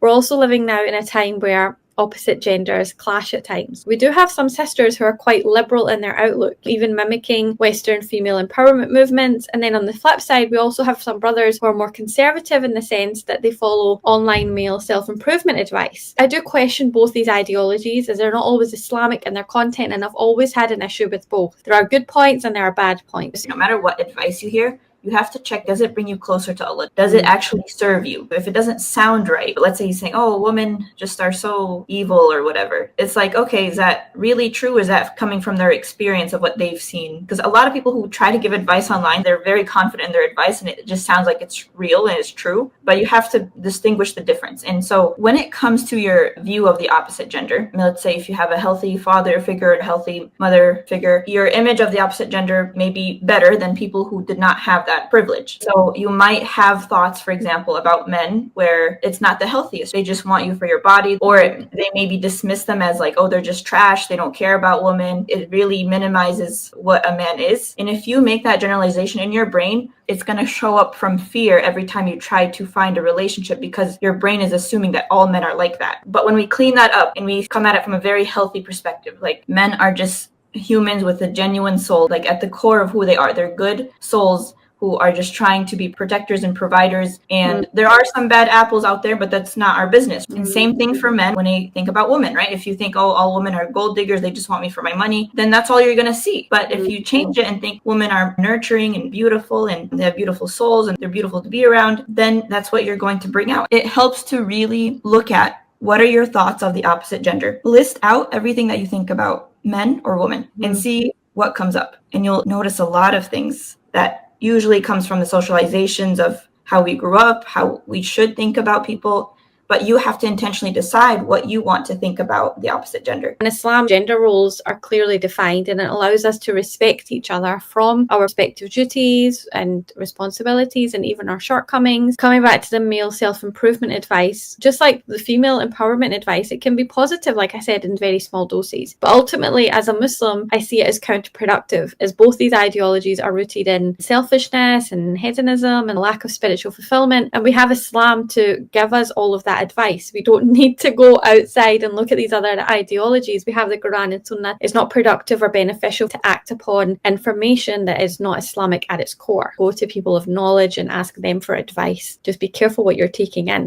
We're also living now in a time where opposite genders clash at times. We do have some sisters who are quite liberal in their outlook, even mimicking Western female empowerment movements. And then on the flip side, we also have some brothers who are more conservative in the sense that they follow online male self-improvement advice. I do question both these ideologies as they're not always Islamic in their content, and I've always had an issue with both. There are good points and there are bad points. No matter what advice you hear, you have to check, does it bring you closer to Allah? Does it actually serve you? If it doesn't sound right, let's say he's saying, oh, women just are so evil or whatever. It's like, okay, is that really true? Is that coming from their experience of what they've seen? Because a lot of people who try to give advice online, they're very confident in their advice and it just sounds like it's real and it's true, but you have to distinguish the difference. And so when it comes to your view of the opposite gender, let's say if you have a healthy father figure, a healthy mother figure, your image of the opposite gender may be better than people who did not have that privilege. So you might have thoughts, for example, about men where it's not the healthiest. They just want you for your body, or they maybe dismiss them as like, oh, they're just trash. They don't care about women. It really minimizes what a man is. And if you make that generalization in your brain, it's going to show up from fear every time you try to find a relationship because your brain is assuming that all men are like that. But when we clean that up and we come at it from a very healthy perspective, like men are just humans with a genuine soul, like at the core of who they are. They're good souls who are just trying to be protectors and providers. And there are some bad apples out there, but that's not our business. And same thing for men when they think about women, right? If you think, oh, all women are gold diggers, they just want me for my money, then that's all you're going to see. But if you change it and think women are nurturing and beautiful and they have beautiful souls and they're beautiful to be around, then that's what you're going to bring out. It helps to really look at what are your thoughts of the opposite gender. List out everything that you think about men or women and see what comes up. And you'll notice a lot of things that usually comes from the socializations of how we grew up, how we should think about people. But you have to intentionally decide what you want to think about the opposite gender. In Islam, gender roles are clearly defined and it allows us to respect each other from our respective duties and responsibilities and even our shortcomings. Coming back to the male self-improvement advice, just like the female empowerment advice, it can be positive, like I said, in very small doses. But ultimately, as a Muslim, I see it as counterproductive, as both these ideologies are rooted in selfishness and hedonism and a lack of spiritual fulfillment. And we have Islam to give us all of that advice. We don't need to go outside and look at these other ideologies. We have the Qur'an and Sunnah. It's not productive or beneficial to act upon information that is not Islamic at its core. Go to people of knowledge and ask them for advice. Just be careful what you're taking in.